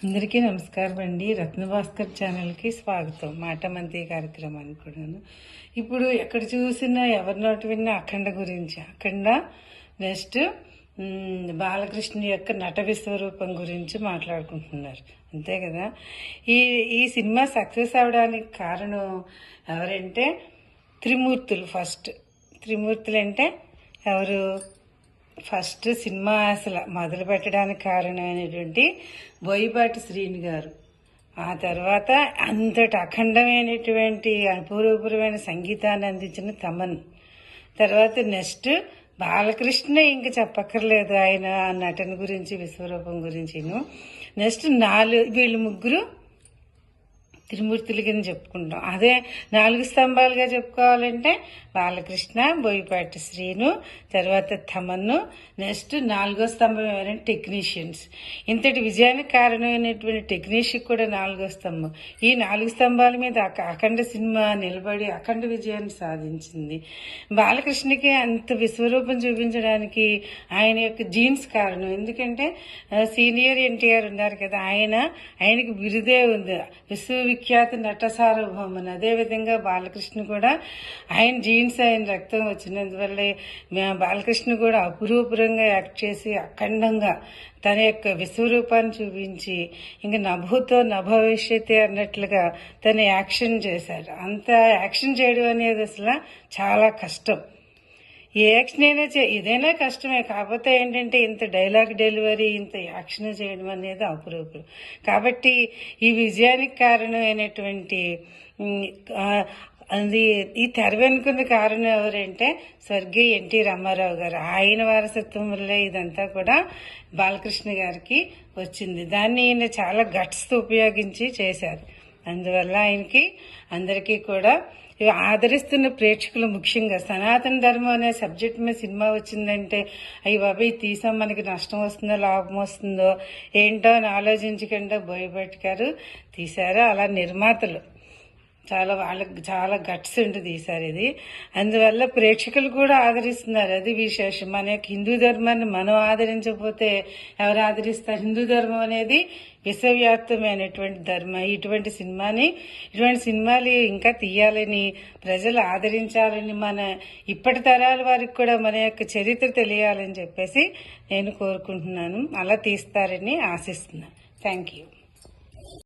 అందరికీ నమస్కారం అండి. రత్నభాస్కర్ ఛానల్కి స్వాగతం. మాట మంతి కార్యక్రమానికి కూడాను. ఇప్పుడు ఎక్కడ చూసినా ఎవరి నోటి విన్నా అఖండ గురించి, అఖండ నెక్స్ట్ బాలకృష్ణ యొక్క నట విశ్వరూపం గురించి మాట్లాడుకుంటున్నారు, అంతే కదా. ఈ సినిమా సక్సెస్ అవడానికి కారణం ఎవరంటే త్రిమూర్తులు. ఫస్ట్ త్రిమూర్తులు అంటే ఎవరు? ఫస్ట్ సినిమా అసలు మొదలు పెట్టడానికి కారణమైనటువంటి బోయపాటి శ్రీను గారు. ఆ తర్వాత అంతటి అఖండమైనటువంటి అపూర్వపూర్వమైన సంగీతాన్ని అందించిన తమన్. తర్వాత నెక్స్ట్ బాలకృష్ణ ఇంక చెప్పక్కర్లేదు, ఆయన నటన గురించి విశ్వరూపం గురించిను. నెక్స్ట్ వీళ్ళు ముగ్గురు త్రిమూర్తుల కింద చెప్పుకుంటాం. అదే 4 స్తంభాలుగా చెప్పుకోవాలంటే బాలకృష్ణ, బోయపాటి శ్రీను, తర్వాత తమన్ను, నెక్స్ట్ 4వ స్తంభం ఎవరంటే టెక్నీషియన్స్. ఇంతటి విజయానికి కారణమైనటువంటి టెక్నీషియన్ కూడా 4వ స్తంభం. ఈ 4 స్తంభాల మీద అఖండ సినిమా నిలబడి అఖండ విజయాన్ని సాధించింది. బాలకృష్ణకి అంత విశ్వరూపం చూపించడానికి ఆయన యొక్క జీన్స్ కారణం. ఎందుకంటే సీనియర్ ఎన్టీఆర్ ఉన్నారు కదా, ఆయనకి బిరుదే ఉంది, విశ్వవిఖ్యాత నట సార్వభౌమన్. అదేవిధంగా బాలకృష్ణ కూడా ఆయన జీన్స్, ఆయన రక్తం వచ్చినందువల్లే బాలకృష్ణ కూడా అపురూపంగా యాక్ట్ చేసి అఖండంగా తన యొక్క విశ్వరూపాన్ని చూపించి ఇంక నభూతో నభవిష్యతే అన్నట్లుగా తన యాక్షన్ చేశాడు. అంత యాక్షన్ చేయడం అనేది అసలు చాలా కష్టం. ఏ యాక్షన్ అయినా ఏదైనా కష్టమే, కాకపోతే ఏంటంటే ఇంత డైలాగ్ డెలివరీ, ఇంత యాక్షన్ చేయడం అనేది అపురూపం. కాబట్టి ఈ విజయానికి కారణమైనటువంటి ఈ తెర వెనుకున్న కారణం ఎవరంటే స్వర్గీయ ఎన్టీ రామారావు గారు. ఆయన వారసత్వం వల్లే ఇదంతా కూడా బాలకృష్ణ గారికి వచ్చింది. దాన్ని ఈయన చాలా గట్స్తో ఉపయోగించి చేశారు. అందువల్ల ఆయనకి అందరికీ కూడా ఆదరిస్తున్న ప్రేక్షకులు, ముఖ్యంగా సనాతన ధర్మం అనే సబ్జెక్ట్ మీద సినిమా వచ్చిందంటే అయ్యి బాబాయ్ తీసాం, మనకి నష్టం వస్తుందో లాభం వస్తుందో ఏంటో అని ఆలోచించకుండా బోయపాటి గారు తీశారు. అలా నిర్మాతలు వాళ్ళకి చాలా గట్స్ ఉండి తీశారు ఇది. అందువల్ల ప్రేక్షకులు కూడా ఆదరిస్తున్నారు, అది విశేషం. మన యొక్క హిందూ ధర్మాన్ని మనం ఆదరించకపోతే ఎవరు ఆదరిస్తారు? హిందూ ధర్మం అనేది విశ్వవ్యాప్తమైనటువంటి ధర్మం. ఇటువంటి సినిమాలు ఇంకా తీయాలని, ప్రజలు ఆదరించాలని, మన ఇప్పటి తరాల వారికి కూడా మన యొక్క చరిత్ర తెలియాలని చెప్పేసి నేను కోరుకుంటున్నాను. అలా తీస్తారని ఆశిస్తున్నాను. Thank you.